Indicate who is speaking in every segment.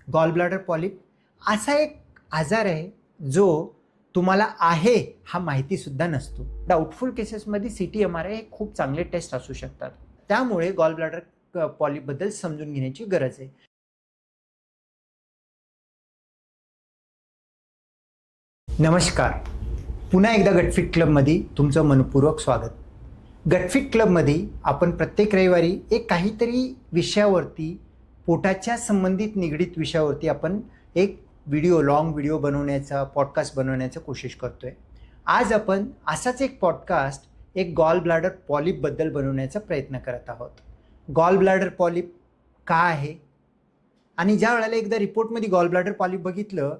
Speaker 1: Gall bladder polyp असा एक आजार आहे जो तुम्हाला आहे हा माहितीसुद्धा नसतो. डाऊटफुल केसेसमध्ये CT-MRI हे खूप चांगले टेस्ट असू शकतात. त्यामुळे गॉल ब्लॅडर पॉलिपबद्दल समजून घेण्याची गरज आहे. नमस्कार, पुन्हा एकदा गटफिट क्लबमध्ये तुमचं मनपूर्वक स्वागत. गटफिट क्लबमध्ये आपण प्रत्येक रविवारी एक काहीतरी विषयावरती, पोटाच्या संबंधित निगडीत विषयावरती आपण एक लॉंग व्हिडिओ बनवण्याचा, पॉडकास्ट बनवण्याचा कोशिश करतोय. आज आपण असाच एक पॉडकास्ट एक गॉल ब्लॅडर पॉलिपबद्दल बनवण्याचा प्रयत्न करत आहोत. गॉल ब्लॅडर पॉलिप का आहे आणि ज्या वेळेला एकदा रिपोर्टमध्ये गॉल ब्लॅडर पॉलिप बघितलं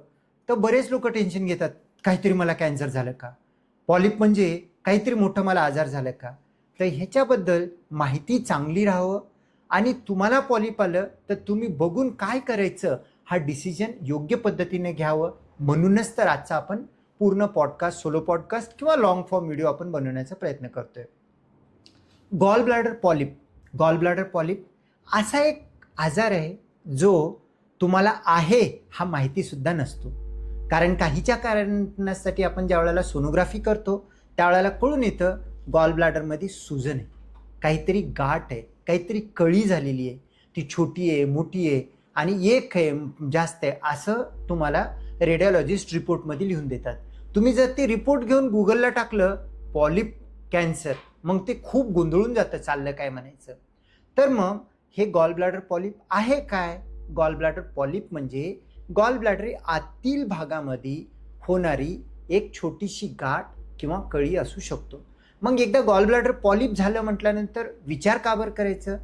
Speaker 1: तर बरेच लोक टेन्शन घेतात, काहीतरी मला कॅन्सर झालं का, पॉलिप म्हणजे काहीतरी मोठं मला आजार झालं का. तर ह्याच्याबद्दल माहिती चांगली राहावं आणि तुम्हाला पॉलिप आलं तर तुम्ही बघून काय करायचं हा डिसिजन योग्य पद्धतीने घ्यावं. म्हणूनच तर आजचा आपण पूर्ण पॉडकास्ट, सोलो पॉडकास्ट किंवा लॉंग फॉर्म व्हिडिओ आपण बनवण्याचा प्रयत्न करतोय. गॉल ब्लॅडर पॉलिप असा एक आजार आहे जो तुम्हाला आहे हा माहितीसुद्धा नसतो. कारण काहीच्या कारणासाठी आपण ज्या वेळेला सोनोग्राफी करतो त्यावेळेला कळून येतं गॉल ब्लॅडरमध्ये सुजन आहे, काहीतरी गाठ आहे, काहीतरी कळी झालेली आहे, ती छोटी आहे, मोठी आहे आणि एक आहे, जास्त आहे, असं तुम्हाला रेडिओलॉजिस्ट रिपोर्टमध्ये लिहून देतात. तुम्ही जर ते रिपोर्ट घेऊन गुगलला टाकलं पॉलिप कॅन्सर, मग ते खूप गोंधळून जातं, चाललं काय म्हणायचं. तर मग हे गॉल ब्लॅडर पॉलिप आहे काय? गॉल ब्लॅडर पॉलिप म्हणजे गॉल ब्लॅडर आतील भागामध्ये होणारी एक छोटीशी गाठ किंवा कळी असू शकतो. मग एकदा गॉल ब्लॅडर पॉलिप झालं म्हटल्यानंतर विचार का बरं करायचं?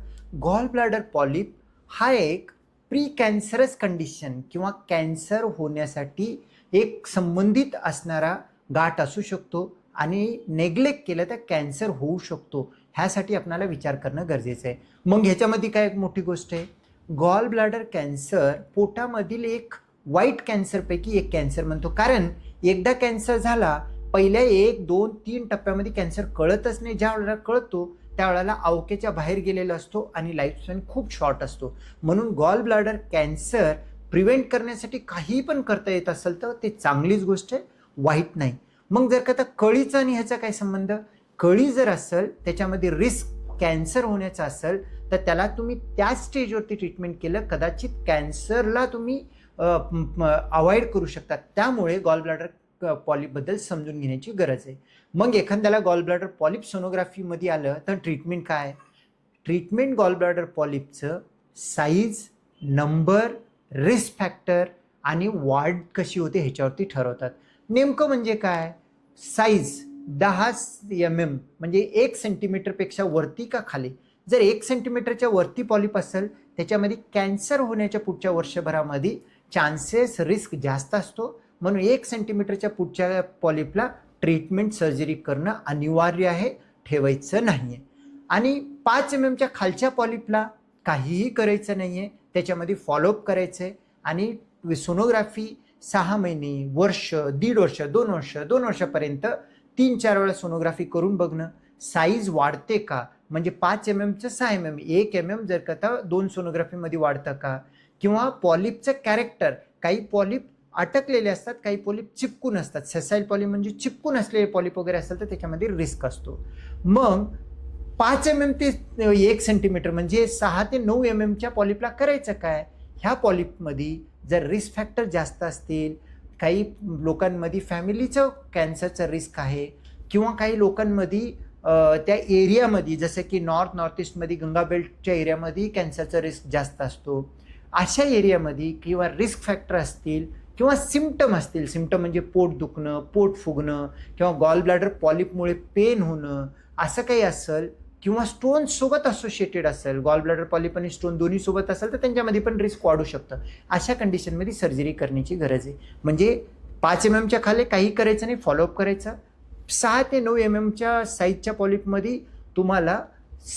Speaker 1: गॉल ब्लॅडर पॉलिप हा एक प्री कॅन्सरस कंडिशन किंवा कॅन्सर होण्यासाठी एक संबंधित असणारा गाठ असू शकतो आणि नेग्लेक्ट केलं तर कॅन्सर होऊ शकतो. ह्यासाठी आपल्याला विचार करणं गरजेचं आहे. मग ह्याच्यामध्ये काय एक मोठी गोष्ट आहे, गॉल ब्लॅडर कॅन्सर पोटामधील एक वाईट कॅन्सरपैकी एक कॅन्सर म्हणतो. कारण एकदा कॅन्सर झाला, पहिल्या 1, 2, 3 टप्प्यामध्ये कॅन्सर कळतच नाही. ज्या वेळेला कळतो त्यावेळेला अवकेच्या बाहेर गेलेला असतो आणि लाईफस्पॅन खूप शॉर्ट असतो. म्हणून गॉल ब्लॅडर कॅन्सर प्रिव्हेंट करण्यासाठी काही पण करता येत असेल तर ते चांगलीच गोष्ट आहे, वाईट नाही. मग जर का आता कळीचा आणि ह्याचा काय संबंध? कळी जर असेल त्याच्यामध्ये रिस्क कॅन्सर होण्याचा असेल तर त्याला तुम्ही त्याच स्टेजवरती ट्रीटमेंट केलं, कदाचित कॅन्सरला तुम्ही अवॉइड करू शकता. त्यामुळे गॉल ब्लॅडर पॉलिपबद्दल समजून घेण्याची गरज आहे. मग एखाद्याला गॉल ब्लॅडर पॉलिप सोनोग्राफीमध्ये आलं तर ट्रीटमेंट काय? ट्रीटमेंट गॉल ब्लॅडर पॉलिपचं साईज, नंबर, रिस्क फॅक्टर आणि वाढ कशी होते ह्याच्यावरती ठरवतात. नेमकं म्हणजे काय? साईज 10 mm म्हणजे 1 सेंटीमीटरपेक्षा वरती का खाली. जर 1 सेंटीमीटरच्या वरती पॉलिप असेल त्याच्यामध्ये कॅन्सर होण्याच्या पुढच्या वर्षभरामध्ये चान्सेस, रिस्क जास्त असतो. म्हणून 1 सेंटीमीटरच्या पुढच्या पॉलिपला ट्रीटमेंट, सर्जरी करणं अनिवार्य आहे, ठेवायचं नाही आहे. आणि 5 mmच्या खालच्या पॉलिपला काहीही करायचं नाही आहे, त्याच्यामध्ये फॉलोअप करायचं आहे आणि सोनोग्राफी 6 महिने, वर्ष, 1.5 वर्ष, 2 वर्ष, 2 वर्षापर्यंत 3-4 वेळा सोनोग्राफी करून बघणं. साईज वाढते का, म्हणजे 5 mmचं 6 mm, 1 mm जर का 2 सोनोग्राफीमध्ये वाढतं का, किंवा पॉलिपचं कॅरेक्टर, काही पॉलिप अटकलेले असतात, काही पॉलिप चिपकून असतात. सेसाईल पॉलिप म्हणजे चिपकून असलेले पॉलिप वगैरे असेल तर त्याच्यामध्ये रिस्क असतो. मग 5 mm ते 1 सेंटीमीटर म्हणजे 6 ते 9 mmच्या पॉलिपला करायचं काय? ह्या पॉलिपमध्ये जर रिस्क फॅक्टर जास्त असतील, काही लोकांमध्ये फॅमिलीचं कॅन्सरचं रिस्क आहे किंवा काही लोकांमध्ये त्या एरियामध्ये जसं की नॉर्थ ईस्टमध्ये गंगा बेल्टच्या एरियामध्ये कॅन्सरचा रिस्क जास्त असतो, अशा एरियामध्ये किंवा रिस्क फॅक्टर असतील किंवा सिम्पटम असतील, सिम्पटम म्हणजे पोट दुखणं, पोट फुगणं किंवा गॉल ब्लॅडर पॉलिपमुळे पेन होणं, असं काही असेल किंवा स्टोन सोबत असोसिएटेड असेल, गॉल ब्लॅडर पॉलिप आणि स्टोन दोन्ही सोबत असेल तर त्यांच्यामध्ये पण रिस्क वाढू शकतं. अशा कंडिशनमध्ये सर्जरी करण्याची गरज आहे. म्हणजे 5 mmच्या खाली काही करायचं नाही, फॉलोअप करायचं. 6 ते 9 mmच्या साईजच्या पॉलिपमध्ये तुम्हाला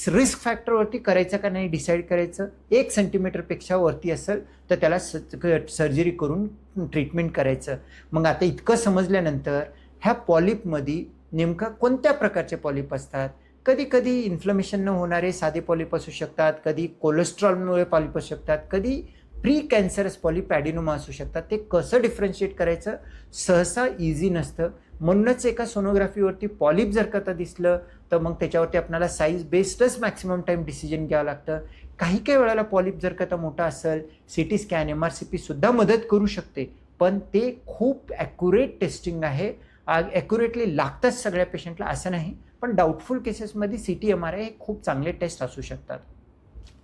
Speaker 1: रिस्क फॅक्टरवरती करायचं का नाही डिसाईड करायचं. 1 सेंटीमीटरपेक्षा वरती असेल तर त्याला सर्जरी करून ट्रीटमेंट करायचं. मग आता इतकं समजल्यानंतर ह्या पॉलिपमध्ये नेमका कोणत्या प्रकारचे पॉलिप असतात? कधी कधी इन्फ्लमेशन न होणारे साधे पॉलिप असू शकतात, कधी कोलेस्ट्रॉलमुळे पॉलिप असू शकतात, कधी प्री कॅन्सरस पॉलिप ॲडिनोमा असू शकतात. ते कसं डिफरन्शिएट करायचं सहसा इझी नसतं. म्हणूनच एका सोनोग्राफीवरती पॉलिप जर का दिसलं तर मग त्याच्यावरती आपल्याला साईज बेस्डच मॅक्सिमम टाईम डिसिजन घ्यावं लागतं. काही काही वेळेला पॉलिप जर का मोठा असेल CT स्कॅन MRCP सुद्धा मदत करू शकते, पण ते खूप ॲक्युरेट टेस्टिंग आहे. ॲक्युरेटली लागतात सगळ्या पेशंटला असं नाही, पण डाऊटफुल केसेसमध्ये CT MRI हे खूप चांगले टेस्ट असू शकतात.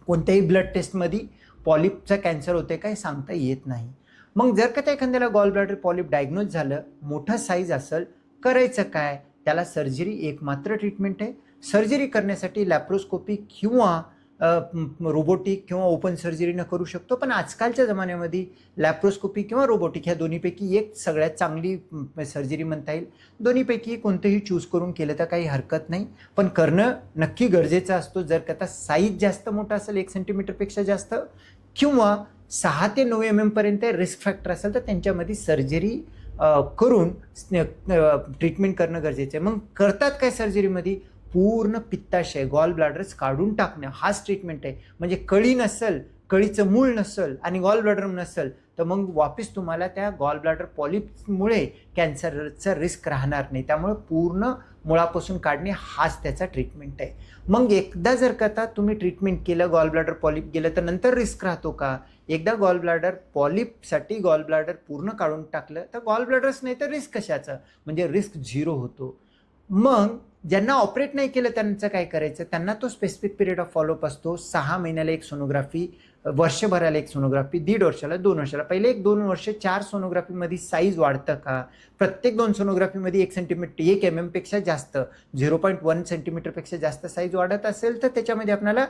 Speaker 1: कोणत्याही ब्लड टेस्टमध्ये पॉलिपचा कॅन्सर होते काय सांगता येत नाही. मग जर का त्या एखाद्याला गॉल ब्लॅडर पॉलिप डायग्नोज झालं, मोठं साईज असेल, करायचं काय? त्याला सर्जरी एकमात्र ट्रीटमेंट आहे. सर्जरी करण्यासाठी लॅप्रोस्कोपी किंवा रोबोटिक किंवा ओपन सर्जरीनं करू शकतो, पण आजकालच्या जमान्यामध्ये लॅप्रोस्कोपी किंवा रोबोटिक ह्या दोन्हीपैकी एक सगळ्यात चांगली सर्जरी म्हणता येईल. दोन्हीपैकी कोणतंही चूज करून केलं तर काही हरकत नाही, पण करणं नक्की गरजेचं असतो. जर का साईज जास्त मोठा असेल 1 सेंटीमीटरपेक्षा जास्त किंवा 6 ते 9 mm पर्यंत रिस्क फॅक्टर असेल तर त्यांच्यामध्ये सर्जरी करून ट्रीटमेंट करणं गरजेचं आहे. मग करतात काय सर्जरीमध्ये? पूर्ण पित्ताशय गॉल ब्लॅडर्स काढून टाकणं हाच ट्रीटमेंट आहे. म्हणजे कळी नसेल, कळीचं मूळ नसेल आणि गॉल ब्लॅडर नसेल तर मग वापस तुम्हाला त्या गॉल ब्लॅडर पॉलिपमुळे कॅन्सरचा रिस्क राहणार नाही. त्यामुळे पूर्ण मुळापासून काढणे हाच त्याचा ट्रीटमेंट आहे. मग एकदा जर का तुम्ही ट्रीटमेंट केलं, गॉल ब्लॅडर पॉलिप गेलं तर नंतर रिस्क राहतो का? एकदा गॉल ब्लॅडर पॉलिपसाठी गॉल ब्लॅडर पूर्ण काढून टाकलं तर गॉल ब्लॅडर्स नाही तर रिस्क कशाचं? म्हणजे रिस्क 0 होतो. मग ज्यांना ऑपरेट नाही केलं त्यांचं काय करायचं? त्यांना तो स्पेसिफिक पिरियड ऑफ फॉलोअप असतो. 6 महिन्याला एक सोनोग्राफी, वर्षभराला एक सोनोग्राफी, 1.5 वर्षाला, 2 वर्षाला. पहिले 1-2 वर्ष 4 सोनोग्राफीमध्ये साईज वाढतं का? प्रत्येक 2 सोनोग्राफीमध्ये 1 सेंटीमीटर 1 mm पेक्षा जास्त 0.1 सेंटीमीटरपेक्षा जास्त साईज वाढत असेल तर त्याच्यामध्ये आपल्याला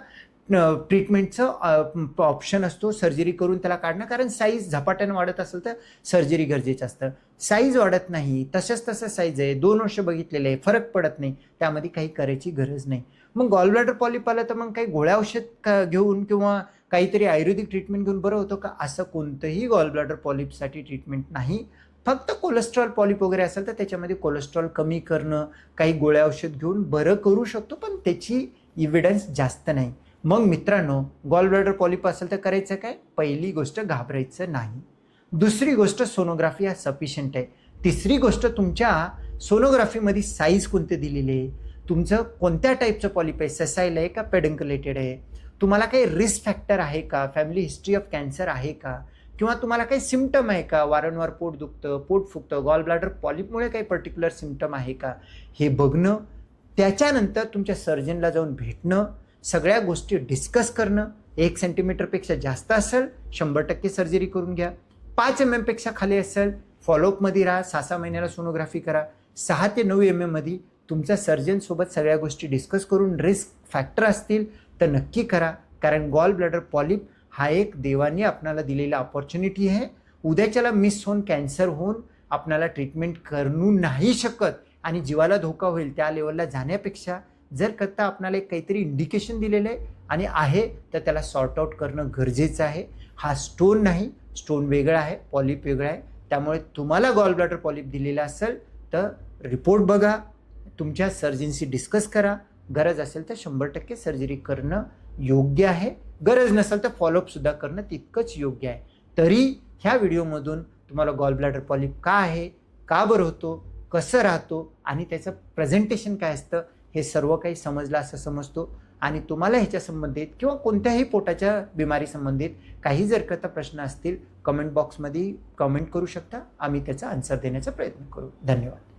Speaker 1: ट्रीटमेंटचं ऑप्शन असतो सर्जरी करून त्याला काढणं. कारण साईज झपाट्यानं वाढत असेल तर सर्जरी गरजेचं असतं. साईज वाढत नाही, तसं साईज आहे, 2 वर्ष बघितलेले आहे, फरक पडत नाही, त्यामध्ये काही करायची गरज नाही. मग गॉल ब्लॅडर पॉलिप आलं तर मग काही गोळ्या औषध घेऊन किंवा काहीतरी आयुर्वेदिक ट्रीटमेंट घेऊन बरं होतं का? असं कोणतंही गॉल ब्लॅडर पॉलिपसाठी ट्रीटमेंट नाही. फक्त कोलेस्ट्रॉल पॉलिप वगैरे असेल तर त्याच्यामध्ये कोलेस्ट्रॉल कमी करणं, काही गोळ्या औषध घेऊन बरं करू शकतो, पण त्याची इव्हिडन्स जास्त नाही. मग मित्रांनो, गॉल ब्लॅडर पॉलिप असेल तर करायचं काय? पहिली गोष्ट घाबरायचं नाही. दुसरी गोष्ट सोनोग्राफी हा सफिशियंट आहे. तिसरी गोष्ट तुमच्या सोनोग्राफीमध्ये साईज कोणते दिलेले आहे, तुमचं कोणत्या टाईपचं पॉलिप आहे, ससाईल आहे का पेडन्क्युलेटेड आहे, तुम्हाला काही रिस्क फॅक्टर आहे का, फॅमिली हिस्ट्री ऑफ कॅन्सर आहे का, किंवा तुम्हाला काही सिम्पटम आहे का, वारंवार पोट दुखतं, पोट फुगतं, गॉल ब्लॅडर पॉलिपमुळे काही पर्टिक्युलर सिम्पटम आहे का, हे बघणं. त्याच्यानंतर तुमच्या सर्जनला जाऊन भेटणं, सगळ्या गोष्टी डिस्कस करणं. 1 सेंटीमीटरपेक्षा जास्त असेल 100% सर्जरी करून घ्या. 5 mm पेक्षा खाली असेल फॉलोअपमध्ये राहा, 6-6 महिन्याला सोनोग्राफी करा. 6 ते 9 mm मध्ये तुमच्या सर्जनसोबत सगळ्या गोष्टी डिस्कस करून रिस्क फॅक्टर असतील तर नक्की करा. कारण गॉल ब्लॅडर पॉलिप हा एक देवाने आपल्याला दिलेला अपॉर्च्युनिटी आहे. उद्याच्याला मिस होऊन कॅन्सर होऊन आपल्याला ट्रीटमेंट करू नाही शकत आणि जीवाला धोका होईल त्या लेवलला जाण्यापेक्षा जर करता आपल्याला एक काहीतरी इंडिकेशन दिलेलं आहे आणि आहे तर त्याला सॉर्ट आउट करणं गरजेचं आहे. हा स्टोन नाही, स्टोन वेगळा आहे, पॉलिप वेगळा आहे. त्यामुळे तुम्हाला गॉल ब्लॅडर पॉलिप दिलेला असेल तर रिपोर्ट बघा, तुमच्या सर्जनशी डिस्कस करा. गरज असेल तर 100% सर्जरी करणं योग्य आहे. गरज नसेल तर फॉलोअपसुद्धा करणं तितकंच योग्य आहे. तरी ह्या व्हिडिओमधून तुम्हाला गॉल ब्लॅडर पॉलिप का आहे, का बरं होतो, कसं राहतो आणि त्याचं प्रेझेंटेशन काय असतं हे सर्व काही समजलं असं समजतो. आणि तुम्हाला ह्याच्या संबंधित किंवा कोणत्याही पोटाच्या बिमारी संबंधित काही जर का प्रश्न असतील कमेंट बॉक्समध्ये कमेंट करू शकता. आम्ही त्याचा आन्सर देण्याचा प्रयत्न करू. धन्यवाद.